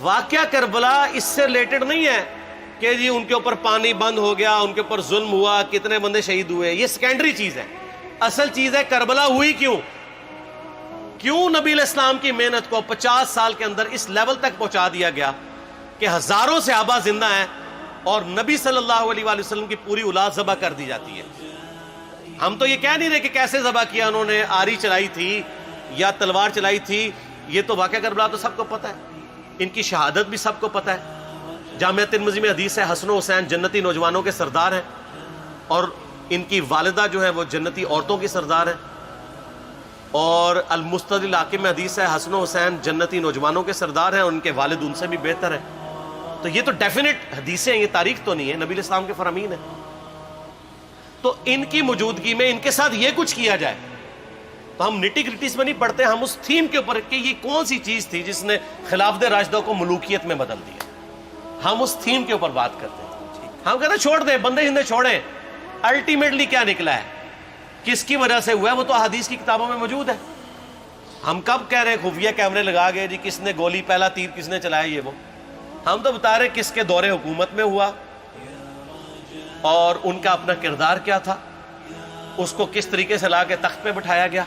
واقعہ کربلا اس سے ریلیٹڈ نہیں ہے کہ جی ان کے اوپر پانی بند ہو گیا، ان کے اوپر ظلم ہوا، کتنے بندے شہید ہوئے، یہ سیکنڈری چیز ہے. اصل چیز ہے کربلا ہوئی کیوں نبی علیہ السلام کی محنت کو 50 سال کے اندر اس لیول تک پہنچا دیا گیا کہ ہزاروں صحابہ زندہ ہیں اور نبی صلی اللہ علیہ وآلہ وسلم کی پوری اولاد ذبح کر دی جاتی ہے. ہم تو یہ کہہ نہیں رہے کہ کیسے ذبح کیا انہوں نے، آری چلائی تھی یا تلوار چلائی تھی، یہ تو واقعہ کربلا تو سب کو پتہ ہے، ان کی شہادت بھی سب کو پتہ ہے. جامعہ ترمذی میں حدیث ہے حسن و حسین جنتی نوجوانوں کے سردار ہیں اور ان کی والدہ جو ہے وہ جنتی عورتوں کی سردار ہیں. اور المستدل حاکم میں حدیث ہے حسن و حسین جنتی نوجوانوں کے سردار ہیں اور ان کے والد ان سے بھی بہتر ہیں. تو یہ تو ڈیفینٹ حدیثیں ہیں، یہ تاریخ تو نہیں ہے، نبی علیہ السلام کے فرامین ہیں. تو ان کی موجودگی میں ان کے ساتھ یہ کچھ کیا جائے تو ہم نٹی گریٹیز میں نہیں پڑھتے، ہم اس تھیم کے اوپر کہ یہ کون سی چیز تھی جس نے خلافت راشدہ کو ملوکیت میں بدل دیا، ہم اس تھیم کے اوپر بات کرتے ہیں. ہم کہتے ہیں چھوڑ دیں، بندے ہندے چھوڑیں. الٹیمیٹلی کیا نکلا ہے، کس کی وجہ سے ہوا ہے، وہ تو احادیث کی کتابوں میں موجود ہے. ہم کب کہہ رہے ہیں خفیہ کیمرے لگا گئے جی کس نے گولی پہلا تیر کس نے چلایا، یہ وہ ہم تو بتا رہے کس کے دور حکومت میں ہوا اور ان کا اپنا کردار کیا تھا، اس کو کس طریقے سے لا کے تخت پہ بٹھایا گیا.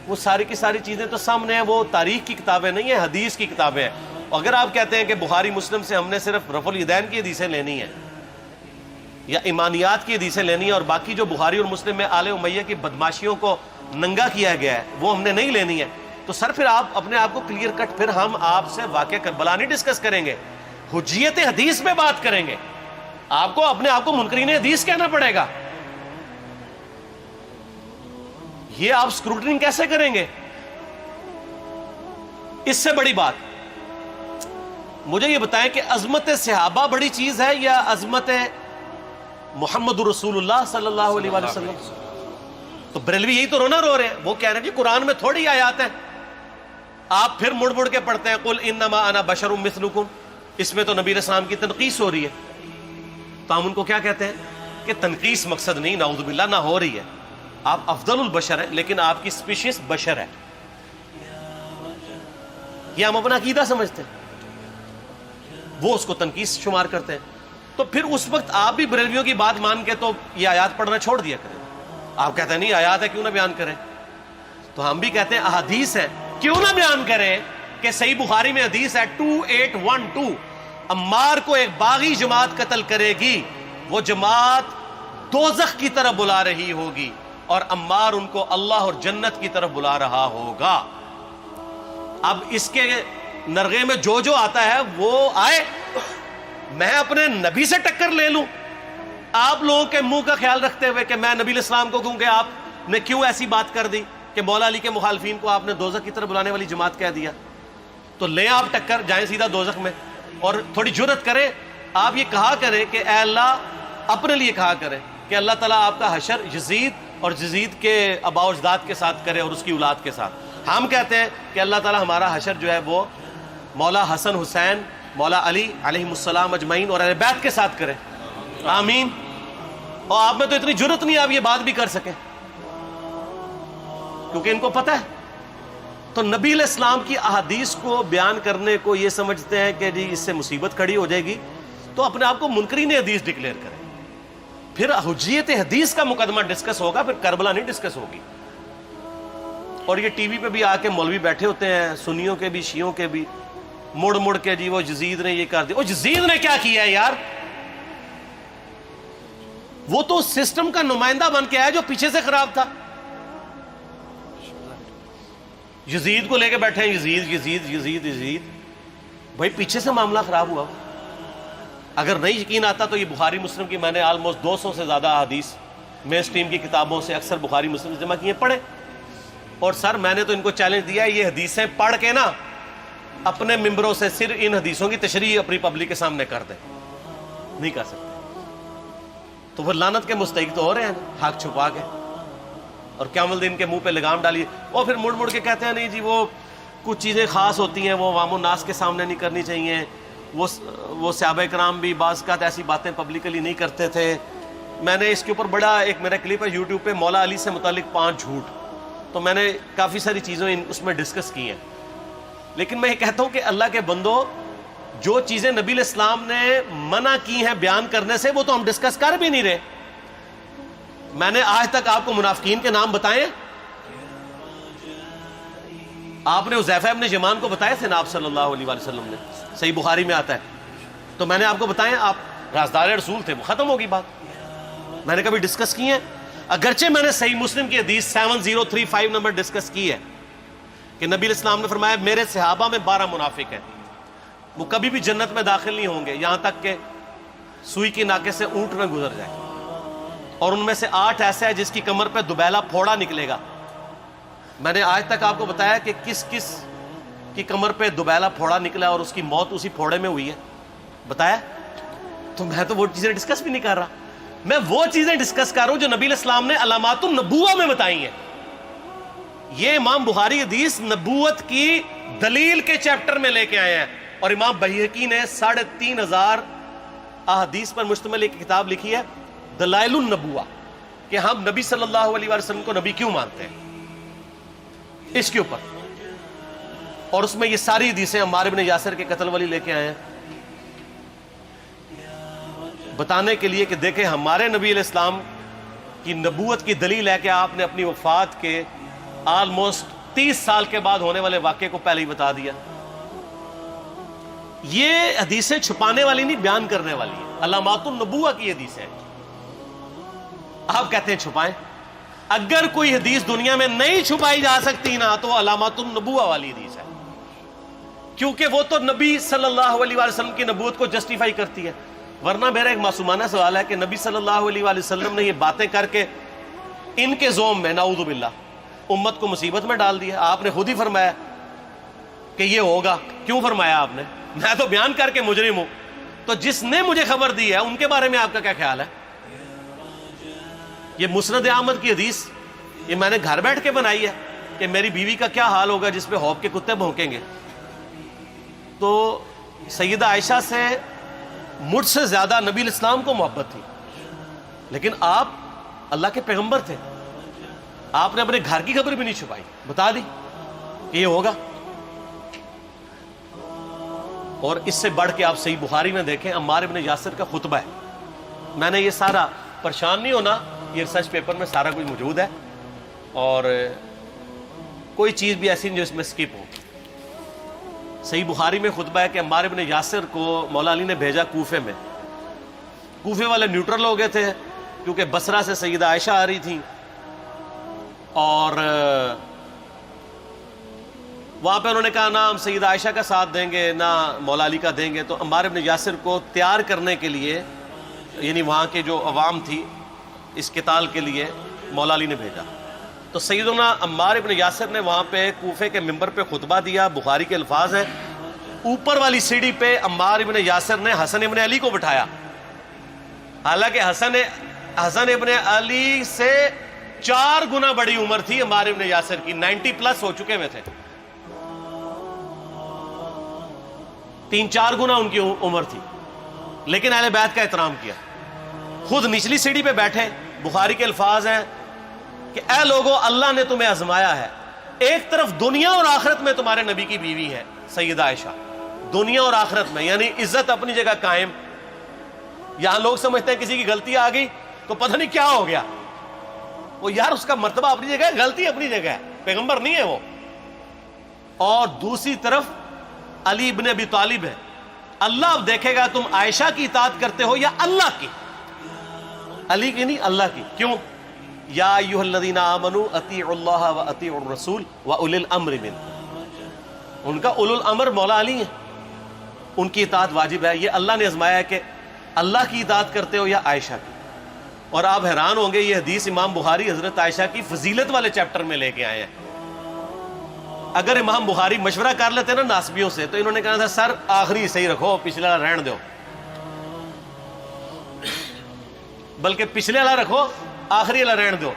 وہ ساری کی ساری چیزیں تو سامنے ہیں، وہ تاریخ کی کتابیں نہیں ہیں، حدیث کی کتابیں ہیں. اگر آپ کہتے ہیں کہ بخاری مسلم سے ہم نے صرف رفع الیدین کی حدیثیں لینی ہیں یا ایمانیات کی حدیثیں لینی ہے اور باقی جو بخاری اور مسلم میں آل امیہ کی بدماشیوں کو ننگا کیا گیا ہے وہ ہم نے نہیں لینی ہے، تو سر پھر آپ اپنے آپ کو کلیئر کٹ، پھر ہم آپ سے واقعہ کربلا نہیں ڈسکس کریں گے، حجیت حدیث میں بات کریں گے. آپ کو اپنے آپ کو منکرین حدیث کہنا پڑے گا. یہ آپ اسکروٹنگ کیسے کریں گے؟ اس سے بڑی بات مجھے یہ بتائیں کہ عظمت صحابہ بڑی چیز ہے یا عظمت محمد رسول اللہ صلی اللہ علیہ وآلہ وسلم؟ تو بریلوی یہی تو رونا رو رہے ہیں، وہ کہہ رہے ہیں جی قرآن میں تھوڑی آیات ہیں. آپ پھر مڑ مڑ کے پڑھتے ہیں قل انما انا بشر مثلکم، اس میں تو نبی علیہ السلام کی تنقیص ہو رہی ہے. تو ہم ان کو کیا کہتے ہیں کہ تنقیص مقصد نہیں، نعوذ باللہ، نہ ہو رہی ہے. آپ افضل البشر ہیں لیکن آپ کی سپیشیز بشر ہے، یہ ہم اپنا عقیدہ سمجھتے ہیں، وہ اس کو تنقیص شمار کرتے ہیں. تو پھر اس وقت آپ بھی بریلویوں کی بات مان کے تو یہ آیات پڑھنا چھوڑ دیا کریں. آپ کہتے ہیں نہیں آیات ہے کیوں نہ بیان کریں، تو ہم بھی کہتے ہیں احادیث ہے کیوں نہ بیان کریں. کہ صحیح بخاری میں حدیث ہے 2812 عمار کو ایک باغی جماعت قتل کرے گی، وہ جماعت دوزخ کی طرف بلا رہی ہوگی اور عمار ان کو اللہ اور جنت کی طرف بلا رہا ہوگا. اب اس کے نرغے میں جو آتا ہے وہ آئے، میں اپنے نبی سے ٹکر لے لوں آپ لوگوں کے منہ کا خیال رکھتے ہوئے کہ میں نبی علیہ السلام کو کہوں کہ آپ نے کیوں ایسی بات کر دی کہ مولا علی کے مخالفین کو آپ نے دوزخ کی طرف بلانے والی جماعت کہہ دیا. تو لیں آپ ٹکر، جائیں سیدھا دوزخ میں. اور تھوڑی جرت کریں، آپ یہ کہا کریں کہ اے اللہ، اپنے لیے کہا کریں کہ اللہ تعالیٰ آپ کا حشر یزید اور یزید کے آباء و اجداد کے ساتھ کرے اور اس کی اولاد کے ساتھ. ہم کہتے ہیں کہ اللہ تعالیٰ ہمارا حشر جو ہے وہ مولا حسن حسین، مولا علی علیہم السلام اجمعین اور اہل بیت کے ساتھ کرے، آمین. اور آپ میں تو اتنی جرت نہیں آپ یہ بات بھی کر سکیں کیونکہ ان کو پتہ ہے. تو نبی علیہ السلام کی احادیث کو بیان کرنے کو یہ سمجھتے ہیں کہ جی اس سے مصیبت کھڑی ہو جائے گی، تو اپنے آپ کو منکرین حدیث ڈکلیئر کریں. پھر حجیت حدیث کا مقدمہ ڈسکس ہوگا، پھر کربلا نہیں ڈسکس ہوگی. اور یہ ٹی وی پہ بھی آ کے مولوی بیٹھے ہوتے ہیں، سنیوں کے بھی شیعوں کے بھی، مڑ مڑ کے جی وہ یزید نے یہ کر دیا. وہ یزید نے کیا کیا ہے یار؟ وہ تو سسٹم کا نمائندہ بن کے آیا جو پیچھے سے خراب تھا. یزید کو لے کے بیٹھے ہیں، یزید یزید یزید یزید. بھائی پیچھے سے معاملہ خراب ہوا. اگر نہیں یقین آتا تو یہ بخاری مسلم کی میں نے آلموسٹ 200 سے زیادہ حدیث مین اسٹریم کی کتابوں سے اکثر بخاری مسلم جمع کیے، پڑھے. اور سر میں نے تو ان کو چیلنج دیا ہے، یہ حدیثیں پڑھ کے نا اپنے ممبروں سے صرف ان حدیثوں کی تشریح اپنی پبلک کے سامنے کر دیں. نہیں کر سکتے تو وہ لعنت کے مستحق تو ہو رہے ہیں حق چھپا کے، اور قیامت دن کے منہ پہ لگام ڈالیے. اور پھر مڑ مڑ کے کہتے ہیں نہیں جی وہ کچھ چیزیں خاص ہوتی ہیں وہ عوام الناس کے سامنے نہیں کرنی چاہیے. وہ صحابہ کرام بھی بعض اوقات ایسی باتیں پبلکلی نہیں کرتے تھے. میں نے اس کے اوپر بڑا ایک میرا کلپ ہے یوٹیوب پہ، مولا علی سے متعلق 5 جھوٹ، تو میں نے کافی ساری چیزیں اس میں ڈسکس کی ہیں. لیکن میں یہ کہتا ہوں کہ اللہ کے بندو، جو چیزیں نبی علیہ السلام نے منع کی ہیں بیان کرنے سے وہ تو ہم ڈسکس کر بھی نہیں رہے. میں نے آج تک آپ کو منافقین کے نام بتائے؟ آپ نے حذیفہ ابن یمان کو بتایا تھے نا آپ صلی اللہ علیہ وآلہ وسلم نے, صحیح بخاری میں آتا ہے. تو میں نے آپ کو بتایا, آپ رازدار رسول تھے, وہ ختم ہوگی بات. میں نے کبھی ڈسکس کی ہے؟ اگرچہ میں نے صحیح مسلم کی حدیث 7035 نمبر ڈسکس کی ہے کہ نبی علیہ السلام نے فرمایا میرے صحابہ میں 12 منافق ہیں, وہ کبھی بھی جنت میں داخل نہیں ہوں گے یہاں تک کہ سوئی کی ناکے سے اونٹ نہ گزر جائے, اور ان میں سے 8 ایسا ہے جس کی کمر پہ دوبیلا پھوڑا نکلے گا. میں نے آج تک آپ کو بتایا کہ کس کس کی کمر پہ دوبیلا پھوڑا نکلا اور اس کی موت اسی پھوڑے میں ہوئی ہے؟ بتایا؟ تو میں تو وہ چیزیں ڈسکس بھی نہیں کر رہا, میں وہ چیزیں ڈسکس کر رہا ہوں جو نبی علیہ السلام نے علامات النبوہ میں بتائی ہیں. یہ امام بخاری حدیث نبوت کی دلیل کے چیپٹر میں لے کے آئے ہیں, اور امام بہقی نے 3500 احادیث پر مشتمل ایک کتاب لکھی ہے دلائل النبوہ, کہ ہم نبی صلی اللہ علیہ وسلم کو نبی کیوں مانتے ہیں, اس کے اوپر. اور اس میں یہ ساری حدیثیں عمار ابن یاسر کے قتل والی لے کے آئے ہیں, بتانے کے لیے کہ دیکھیں ہمارے نبی علیہ السلام کی نبوت کی دلیل ہے کہ آپ نے اپنی وفات کے آلموسٹ 30 سال کے بعد ہونے والے واقعے کو پہلے ہی بتا دیا. یہ حدیثیں چھپانے والی نہیں, بیان کرنے والی ہیں, علامات النبوہ کی حدیثیں. آپ کہتے ہیں چھپائیں, اگر کوئی حدیث دنیا میں نہیں چھپائی جا سکتی نا تو علامات النبوہ والی حدیث ہے, کیونکہ وہ تو نبی صلی اللہ علیہ وسلم کی نبوت کو جسٹیفائی کرتی ہے. ورنہ میرا ایک معصومانہ سوال ہے کہ نبی صلی اللہ علیہ وسلم نے یہ باتیں کر کے ان کے زوم میں نعوذ باللہ امت کو مصیبت میں ڈال دیا. آپ نے خود ہی فرمایا کہ یہ ہوگا. کیوں فرمایا آپ نے؟ میں تو بیان کر کے مجرم ہوں, تو جس نے مجھے خبر دی ہے ان کے بارے میں آپ کا کیا خیال ہے؟ یہ مسند احمد کی حدیث یہ میں نے گھر بیٹھ کے بنائی ہے کہ میری بیوی کا کیا حال ہوگا جس پہ خوف کے کتے بھونکیں گے. تو سیدہ عائشہ سے مجھ سے زیادہ نبی علیہ السلام کو محبت تھی, لیکن آپ اللہ کے پیغمبر تھے, آپ نے اپنے گھر کی خبر بھی نہیں چھپائی, بتا دی کہ یہ ہوگا. اور اس سے بڑھ کے آپ صحیح بخاری میں دیکھیں عمار ابن یاسر کا خطبہ ہے. میں نے یہ سارا, پریشان نہیں ہونا, یہ ریسرچ پیپر میں سارا کچھ موجود ہے, اور کوئی چیز بھی ایسی نہیں جو اس میں سکپ ہو. صحیح بخاری میں خطبہ ہے کہ عمار ابن یاسر کو مولا علی نے بھیجا کوفے میں. کوفے والے نیوٹرل ہو گئے تھے کیونکہ بصرہ سے سیدہ عائشہ آ رہی تھیں, اور وہاں پہ انہوں نے کہا نہ ہم سیدہ عائشہ کا ساتھ دیں گے نہ مولا علی کا دیں گے. تو عمار ابن یاسر کو تیار کرنے کے لیے, یعنی وہاں کے جو عوام تھی اس قتال کے لیے, مولا علی نے بھیجا. تو سیدنا عمار ابن یاسر نے وہاں پہ کوفے کے منبر پہ خطبہ دیا. بخاری کے الفاظ ہیں, اوپر والی سیڑھی پہ عمار ابن یاسر نے حسن ابن علی کو بٹھایا, حالانکہ حسن ابن علی سے 4 گنا بڑی عمر تھی عمار ابن یاسر کی, 90 پلس ہو چکے ہوئے تھے, 3-4 گنا ان کی عمر تھی, لیکن اہل بیت کا احترام کیا. خود نچلی سیڑھی پہ بیٹھے. بخاری کے الفاظ ہیں کہ اے لوگو اللہ نے تمہیں آزمایا ہے, ایک طرف دنیا اور آخرت میں تمہارے نبی کی بیوی ہے سیدہ عائشہ, دنیا اور آخرت میں, یعنی عزت اپنی جگہ قائم. یہاں لوگ سمجھتے ہیں کسی کی غلطی آ گئی تو پتہ نہیں کیا ہو گیا, وہ یار اس کا مرتبہ اپنی جگہ ہے, غلطی اپنی جگہ ہے, پیغمبر نہیں ہے وہ. اور دوسری طرف علی ابن ابی طالب ہے. اللہ اب دیکھے گا تم عائشہ کی اطاعت کرتے ہو یا اللہ کی, علی کی نہیں اللہ کی. کیوں؟ یا ایھا الذین آمنوا اطیعوا اللہ واطیعوا الرسول واولی الامر منکم. ان کا اولو الامر مولا علی ہیں, ان کی اطاعت واجب ہے. یہ اللہ نے آزمایا ہے کہ اللہ کی اطاعت کرتے ہو یا عائشہ کی. اور آپ حیران ہوں گے, یہ حدیث امام بخاری حضرت عائشہ کی فضیلت والے چیپٹر میں لے کے آئے ہیں. اگر امام بخاری مشورہ کر لیتے نا ناسبیوں سے تو انہوں نے کہا تھا سر آخری صحیح رکھو, پچھلے والا رہن دو, بلکہ پچھلے والا رکھو آخری والا رہن دو,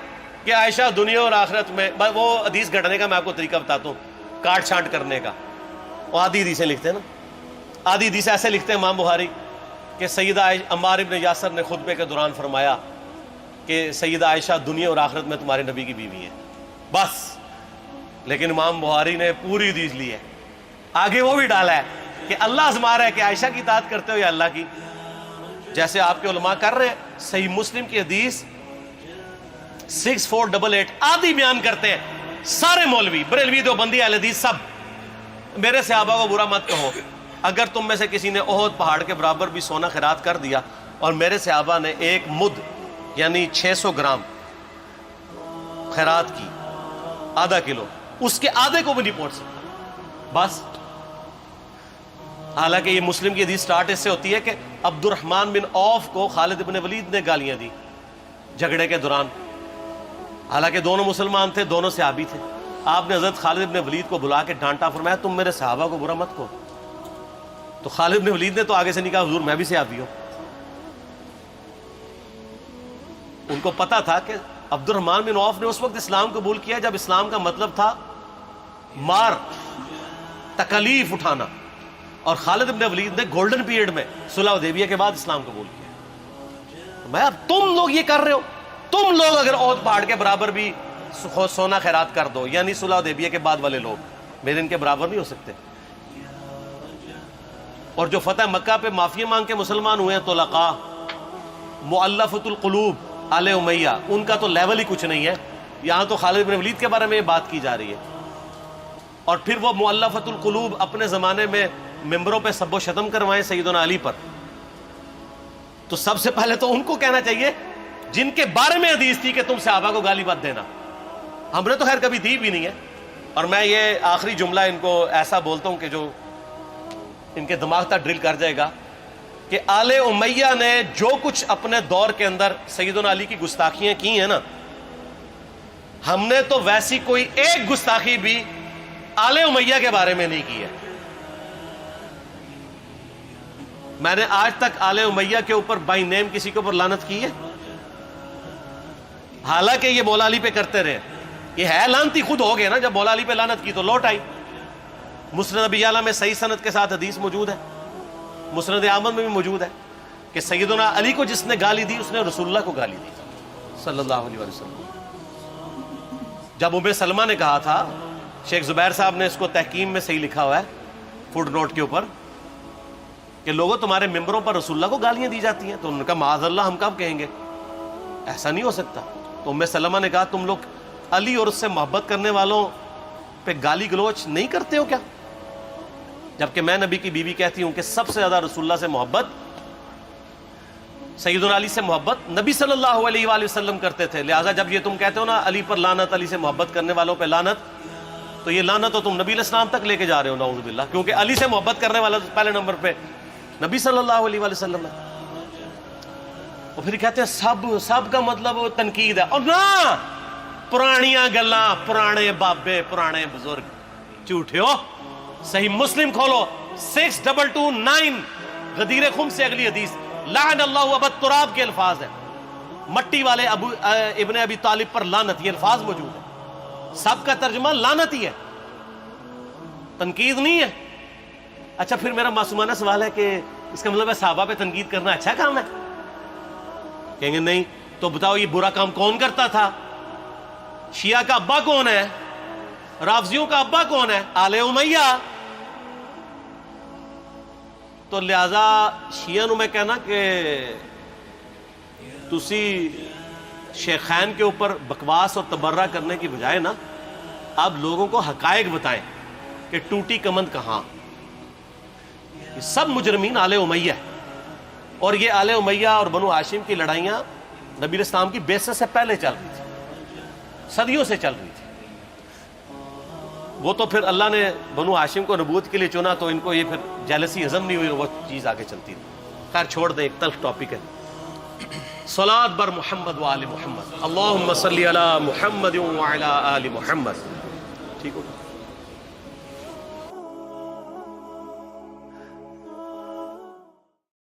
کہ عائشہ دنیا اور آخرت میں. وہ حدیث گھڑنے کا میں آپ کو طریقہ بتاتا ہوں, کاٹ چھانٹ کرنے کا. وہ آدھی حدیثیں لکھتے ہیں نا, آدھی حدیث ایسے لکھتے ہیں امام بخاری کہ سیدہ عمار ابن یاسر نے خطبے کے دوران فرمایا کہ سیدہ عائشہ دنیا اور آخرت میں تمہارے نبی کی بیوی ہے, بس. لیکن امام بخاری نے پوری حدیث لی ہے, آگے وہ بھی ڈالا ہے کہ اللہ آزما رہا ہے کہ عائشہ کی اطاعت کرتے ہو یا اللہ کی، جیسے آپ کے علماء کر رہے ہیں۔ صحیح مسلم کی حدیث 6488 آدھی بیان کرتے ہیں سارے مولوی، بریلوی، دیوبندی، اہل حدیث، سب، میرے صحابہ کو برا مت کہو، اگر تم میں سے کسی نے احد پہاڑ کے برابر بھی سونا خیرات کر دیا اور میرے صحابہ نے ایک مد یعنی 600 گرام خیرات کی، آدھا کلو، اس کے آدھے کو بھی نہیں پہنچ سکتا بس۔ حالانکہ یہ مسلم کی حدیث سٹارٹ اس سے ہوتی ہے کہ عبد الرحمن بن عوف کو خالد بن ولید نے گالیاں دی جھگڑے کے دوران، حالانکہ دونوں مسلمان تھے، دونوں صحابی تھے۔ آپ نے حضرت خالد بن ولید کو بلا کے ڈانٹا، فرمایا تم میرے صحابہ کو برا مت کہو۔ تو خالد بن ولید نے تو آگے سے نہیں کہا حضور میں بھی صحابی ہوں۔ ان کو پتا تھا کہ عبد الرحمن بن عوف نے اس وقت اسلام قبول کیا جب اسلام کا مطلب تھا مار، تکلیف اٹھانا، اور خالد بن ولید نے گولڈن پیریڈ میں صلح حدیبیہ کے بعد اسلام قبول کیا۔ میں اب تم لوگ یہ کر رہے ہو، تم لوگ اگر احد پہاڑ کے برابر بھی سونا خیرات کر دو، یعنی صلح حدیبیہ کے بعد والے لوگ میرے ان کے برابر نہیں ہو سکتے۔ اور جو فتح مکہ پہ معافی مانگ کے مسلمان ہوئے ہیں طلقاء، مؤلفۃ القلوب آل امیہ، ان کا تو لیول ہی کچھ نہیں ہے۔ یہاں تو خالد بن ولید کے بارے میں یہ بات کی جا رہی ہے، اور پھر وہ مؤلفۃ القلوب اپنے زمانے میں ممبروں پہ سب و شتم کروائیں سیدنا علی پر، تو سب سے پہلے تو ان کو کہنا چاہیے جن کے بارے میں حدیث تھی کہ تم صحابہ کو گالی مت دینا۔ ہم نے تو خیر کبھی دی بھی نہیں ہے۔ اور میں یہ آخری جملہ ان کو ایسا بولتا ہوں کہ جو ان کے دماغ تک ڈرل کر جائے گا کہ آل امیہ نے جو کچھ اپنے دور کے اندر سیدنا علی کی گستاخیاں کی ہیں نا، ہم نے تو ویسی کوئی ایک گستاخی بھی آل امیہ کے بارے میں نہیں کی ہے۔ میں نے آج تک آل امیہ کے اوپر بائی نیم کسی کے اوپر لعنت کی ہے؟ حالانکہ یہ مولا علی پہ کرتے رہے، یہ ہے لعنتی خود ہو گئے نا، جب مولا علی پہ لعنت کی تو لوٹ آئی۔ مسند ابی یعلا میں صحیح سند کے ساتھ حدیث موجود ہے، مسند احمد میں بھی موجود ہے کہ سیدنا علی کو جس نے گالی دی اس نے رسول اللہ کو گالی دی صلی اللہ علیہ وسلم۔ جب ام سلمہ نے کہا تھا، شیخ زبیر صاحب نے اس کو تحکیم میں صحیح لکھا ہوا ہے فوٹ نوٹ کے اوپر، کہ لوگوں تمہارے ممبروں پر رسول اللہ کو گالیاں دی جاتی ہیں، تو انہوں نے کہا معاذ اللہ، ہم کب کہیں گے، ایسا نہیں ہو سکتا۔ تو ام سلمہ نے کہا تم لوگ علی اور اس سے محبت کرنے والوں پہ گالی گلوچ نہیں کرتے ہو کیا؟ جبکہ میں نبی کی بیوی کہتی ہوں کہ سب سے زیادہ رسول اللہ سے محبت، سیدنا علی سے محبت نبی صلی اللہ علیہ وآلہ وسلم کرتے تھے۔ لہٰذا جب یہ تم کہتے ہو نا علی پر لعنت، علی سے محبت کرنے والوں پہ لعنت، تو یہ لعنت تو تم نبی علیہ السلام تک لے کے جا رہے ہو نعوذ باللہ، کیونکہ علی سے محبت کرنے والا پہلے نمبر پہ نبی صلی اللہ علیہ وآلہ وسلم ہے۔ اور پھر کہتے ہیں سب کا مطلب تنقید ہے، اور نہ پرانیاں گلاں، پرانے بابے، پرانے بزرگ، جھوٹے ہو۔ صحیح مسلم کھولو 6229 غدیر خم سے اگلی حدیث، لعن اللہ ابا التراب کے الفاظ ہیں، مٹی والے ابن ابی طالب پر لعنت، یہ الفاظ موجود ہیں۔ سب کا ترجمہ لعنت ہی ہے، تنقید نہیں ہے۔ اچھا پھر میرا معصومانہ سوال ہے کہ اس کا مطلب ہے صحابہ پہ تنقید کرنا اچھا کام ہے؟ کہیں گے نہیں، تو بتاؤ یہ برا کام کون کرتا تھا؟ شیعہ کا ابا کون ہے؟ رافضیوں کا ابا کون ہے؟ آل امیہ۔ تو لہذا شیعہ نو میں کہنا کہ تسی شیخین کے اوپر بکواس اور تبرہ کرنے کی بجائے نا اب لوگوں کو حقائق بتائیں کہ ٹوٹی کمند کہاں۔ یہ سب مجرمین آل امیہ ہے، اور یہ آل امیہ اور بنو ہاشم کی لڑائیاں نبی علیہ السلام کی بعثت سے پہلے چل رہی تھی، صدیوں سے چل رہی تھی۔ وہ تو پھر اللہ نے بنو ہاشم کو نبوت کے لیے چنا تو ان کو یہ پھر جیلسی ہضم نہیں ہوئی، وہ چیز آگے چلتی رہی۔ خیر چھوڑ دیں، ایک تلخ ٹاپک ہے۔ صلاۃ بر محمد و آل محمد، اللہم صلی علی محمد و علی آل محمد۔ ٹھیک ہو؟